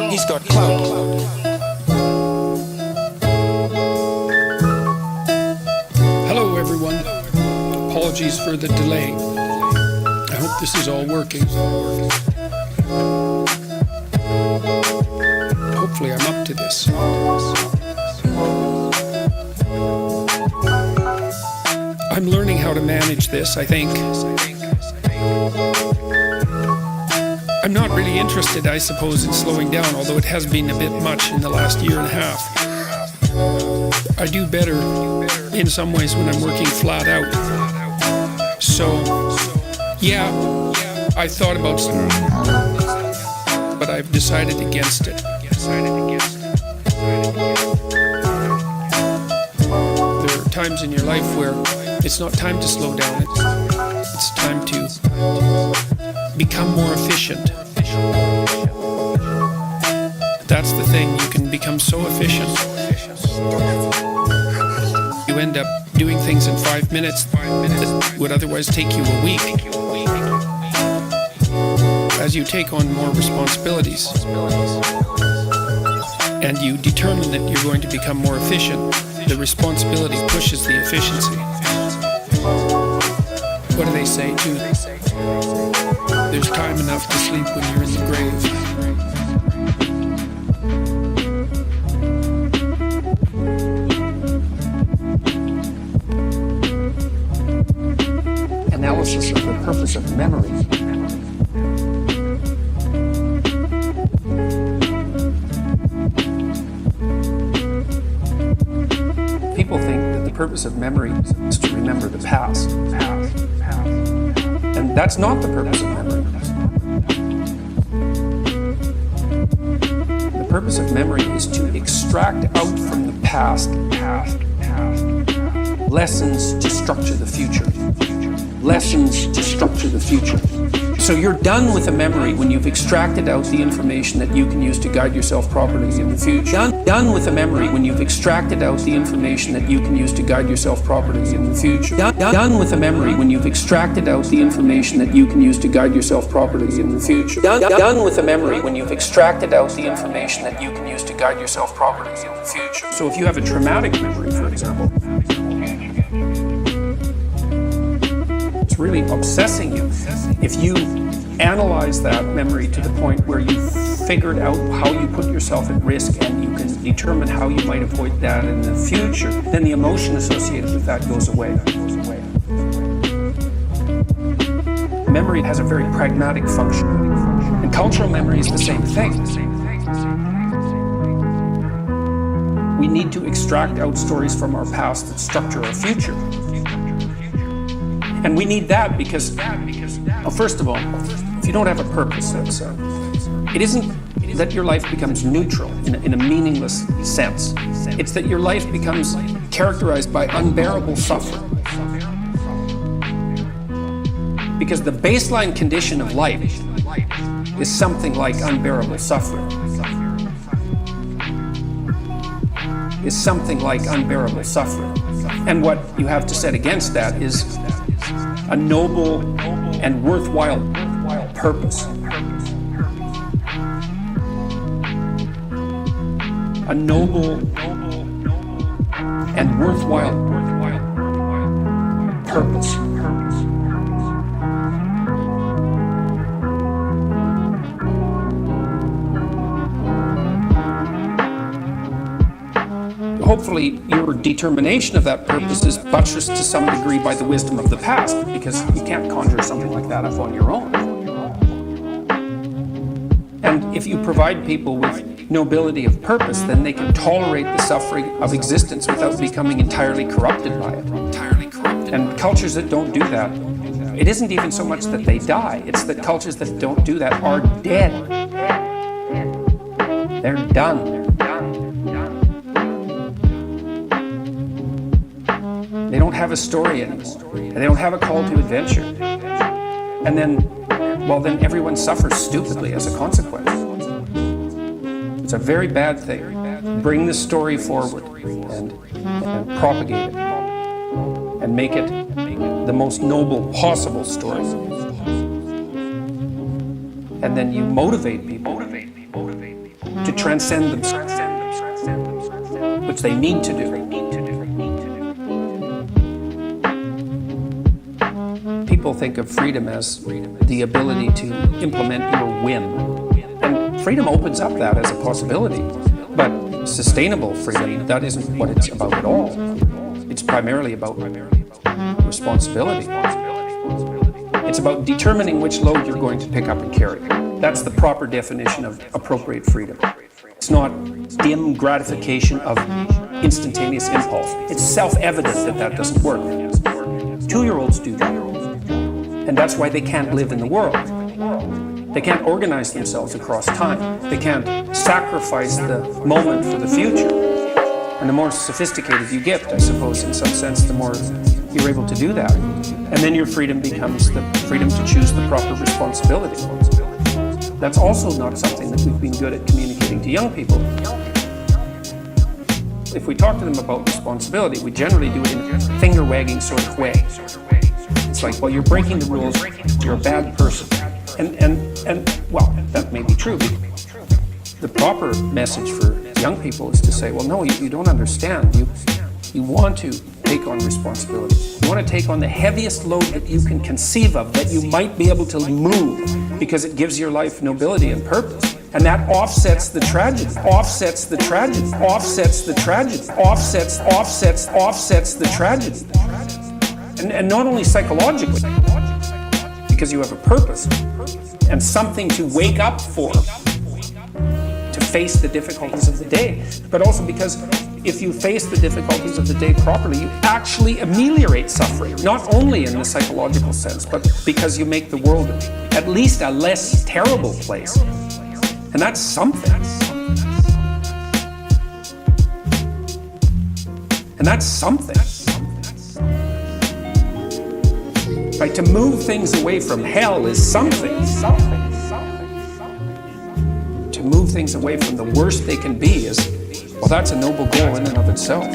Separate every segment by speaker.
Speaker 1: He's got clout.
Speaker 2: Hello everyone. Apologies for the delay. I hope this is all working. Hopefully I'm up to this. I'm learning how to manage this, I think. I'm not really interested, I suppose, in slowing down, although it has been a bit much in the last year and a half. I do better in some ways when I'm working flat out. So, yeah, I thought about slowing down, but I've decided against it. There are times in your life where it's not time to slow down, it's time to become more efficient. That's the thing, you can become so efficient. You end up doing things in 5 minutes that would otherwise take you a week. As you take on more responsibilities and you determine that you're going to become more efficient, the responsibility pushes the efficiency. What do they say too? There's time enough to sleep when you're in the grave.
Speaker 1: Analysis of the purpose of memory. People think that the purpose of memory is to remember the past. And that's not the purpose of memory. The purpose of memory is to extract out from the past lessons to structure the future. Lessons to structure the future. So you're done with a memory when you've extracted out the information that you can use to guide yourself properly in the future. Done with a memory when you've extracted out the information that you can use to guide yourself properly in the future. Done with a memory when you've extracted out the information that you can use to guide yourself properly in the future. Done with a memory when you've extracted out the information that you can use to guide yourself properly in the future. So if you have a traumatic memory, for example, really obsessing you. If you analyze that memory to the point where you figured out how you put yourself at risk and you can determine how you might avoid that in the future, then the emotion associated with that goes away. Memory has a very pragmatic function. And cultural memory is the same thing. We need to extract out stories from our past that structure our future. And we need that because, well, first of all, if you don't have a purpose, it isn't that your life becomes neutral in a meaningless sense. It's that your life becomes characterized by unbearable suffering. Because the baseline condition of life is something like unbearable suffering. Is something like unbearable suffering. And what you have to set against that is a noble and worthwhile purpose. A noble and worthwhile purpose. Hopefully, your determination of that purpose is buttressed to some degree by the wisdom of the past, because you can't conjure something like that up on your own. And if you provide people with nobility of purpose, then they can tolerate the suffering of existence without becoming entirely corrupted by it. And cultures that don't do that, it isn't even so much that they die, it's that cultures that don't do that are dead. They're done. They don't have a story anymore. And they don't have a call to adventure. And then everyone suffers stupidly as a consequence. It's a very bad thing. Bring the story forward and propagate it. And make it the most noble possible story. And then you motivate people to transcend themselves, which they need to do. People think of freedom as the ability to implement your whim. And freedom opens up that as a possibility. But sustainable freedom, that isn't what it's about at all. It's primarily about responsibility. It's about determining which load you're going to pick up and carry. That's the proper definition of appropriate freedom. It's not dim gratification of instantaneous impulse. It's self-evident that that doesn't work. 2-year-olds do that. And that's why they can't live in the world. They can't organize themselves across time. They can't sacrifice the moment for the future. And the more sophisticated you get, I suppose, in some sense, the more you're able to do that. And then your freedom becomes the freedom to choose the proper responsibility. That's also not something that we've been good at communicating to young people. If we talk to them about responsibility, we generally do it in a finger-wagging sort of way. It's like, well, you're breaking the rules, you're a bad person. And well, that may be true. The proper message for young people is to say, well, no, you don't understand. You want to take on responsibility. You want to take on the heaviest load that you can conceive of, that you might be able to move, because it gives your life nobility and purpose. And that offsets the tragedy, offsets the tragedy, offsets the tragedy, offsets the tragedy. And not only psychologically, because you have a purpose and something to wake up for, to face the difficulties of the day, but also because if you face the difficulties of the day properly, you actually ameliorate suffering, not only in the psychological sense, but because you make the world at least a less terrible place. And that's something. And that's something. Right? To move things away from hell is something. To move things away from the worst they can be is, well, that's a noble goal in and of itself.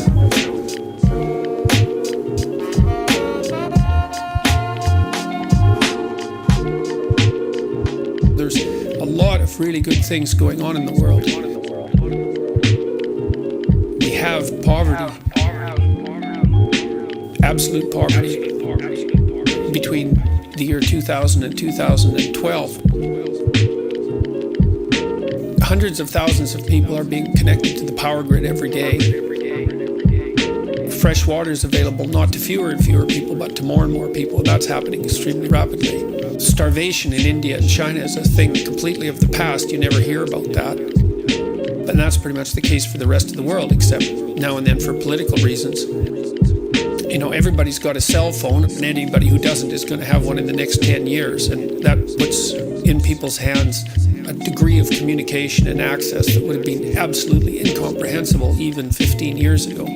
Speaker 2: There's a lot of really good things going on in the world. We have poverty, absolute poverty, between the year 2000 and 2012. Hundreds of thousands of people are being connected to the power grid every day. Fresh water is available not to fewer and fewer people, but to more and more people. That's happening extremely rapidly. Starvation in India and China is a thing completely of the past. You never hear about that. And that's pretty much the case for the rest of the world, except now and then for political reasons. You know, everybody's got a cell phone, and anybody who doesn't is going to have one in the next 10 years. And that puts in people's hands a degree of communication and access that would have been absolutely incomprehensible even 15 years ago.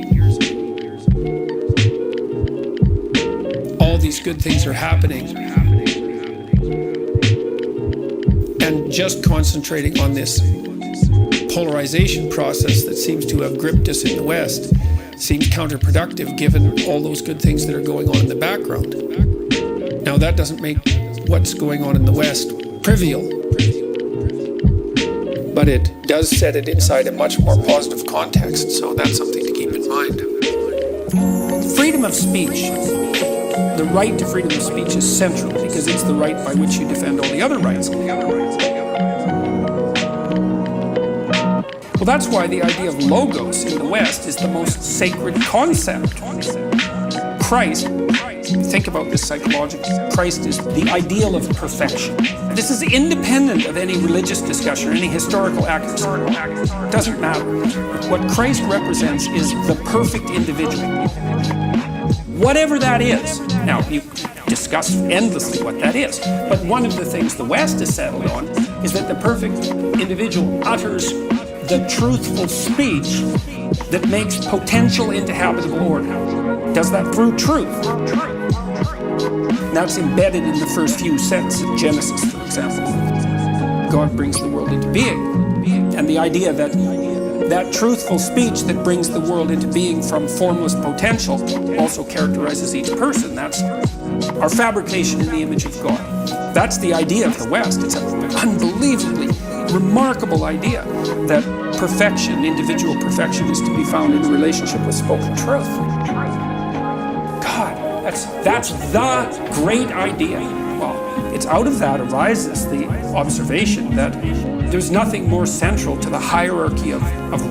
Speaker 2: All these good things are happening. And just concentrating on this polarization process that seems to have gripped us in the West seems counterproductive given all those good things that are going on in the background. Now, that doesn't make what's going on in the West trivial, but it does set it inside a much more positive context, so that's something to keep in mind.
Speaker 1: Freedom of speech. The right to freedom of speech is central because it's the right by which you defend all the other rights. Well, that's why the idea of logos in the West is the most sacred concept. Christ, think about this psychologically, Christ is the ideal of perfection. This is independent of any religious discussion or any historical accuracy. It doesn't matter. What Christ represents is the perfect individual. Whatever that is. Now, you discuss endlessly what that is, but one of the things the West has settled on is that the perfect individual utters the truthful speech that makes potential into habitable order. Does that through truth. That's embedded in the first few sentences of Genesis, for example. God brings the world into being. And the idea that that truthful speech that brings the world into being from formless potential also characterizes each person. That's our fabrication in the image of God. That's the idea of the West. It's an unbelievably remarkable idea that perfection, individual perfection, is to be found in a relationship with spoken truth. God, that's the great idea. Well, it's out of that arises the observation that there's nothing more central to the hierarchy of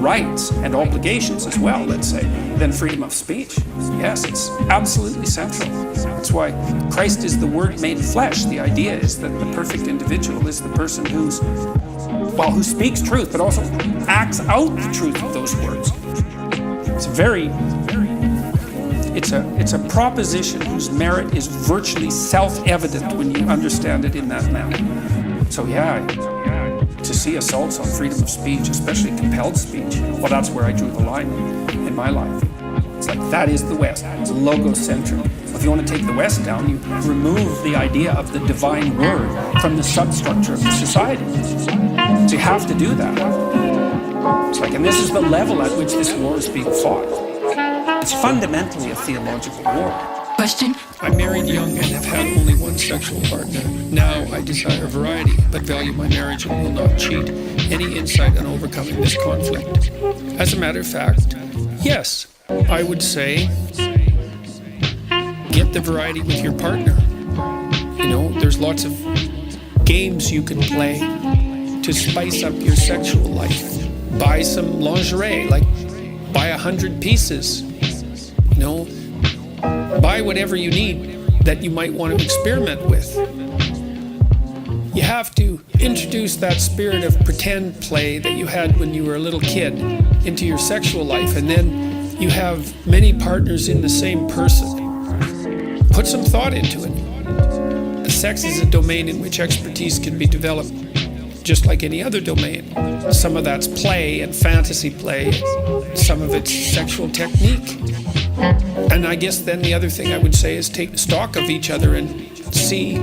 Speaker 1: rights and obligations as well, let's say, than freedom of speech. Yes, it's absolutely central. That's why Christ is the Word made flesh. The idea is that the perfect individual is the person who speaks truth, but also acts out the truth of those words. It's a proposition whose merit is virtually self-evident when you understand it in that manner. So yeah, to see assaults on freedom of speech, especially compelled speech, well, that's where I drew the line in my life. It's like, that is the West. It's logocentric. If you want to take the West down, you remove the idea of the divine word from the substructure of the society. So you have to do that. It's like, and this is the level at which this war is being fought. It's fundamentally a theological war.
Speaker 3: Question?
Speaker 2: I married young and have had only one sexual partner. Now I desire variety, but value my marriage and will not cheat. Any insight on overcoming this conflict? As a matter of fact, yes, I would say get the variety with your partner. You know, there's lots of games you can play to spice up your sexual life. Buy some lingerie, like buy 100 pieces. You know, buy whatever you need that you might want to experiment with. You have to introduce that spirit of pretend play that you had when you were a little kid into your sexual life, and then you have many partners in the same person. Put some thought into it. Sex is a domain in which expertise can be developed, just like any other domain. Some of that's play and fantasy play, some of it's sexual technique. And I guess then the other thing I would say is take stock of each other and see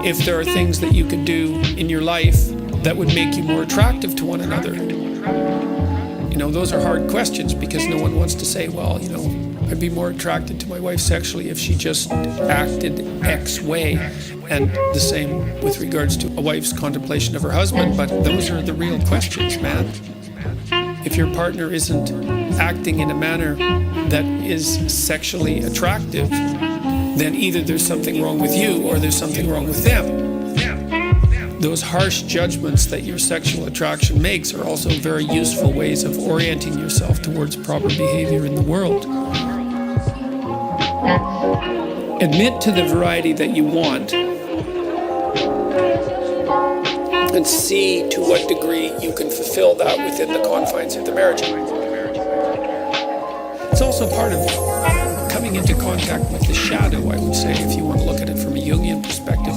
Speaker 2: if there are things that you could do in your life that would make you more attractive to one another. You know, those are hard questions because no one wants to say, well, you know, I'd be more attracted to my wife sexually if she just acted X way. And the same with regards to a wife's contemplation of her husband, but those are the real questions, man. If your partner isn't acting in a manner that is sexually attractive, then either there's something wrong with you or there's something wrong with them. Those harsh judgments that your sexual attraction makes are also very useful ways of orienting yourself towards proper behavior in the world. Admit to the variety that you want and see to what degree you can fulfill that within the confines of the marriage. It's also part of coming into contact with the shadow, I would say, if you want to look at it from a Jungian perspective.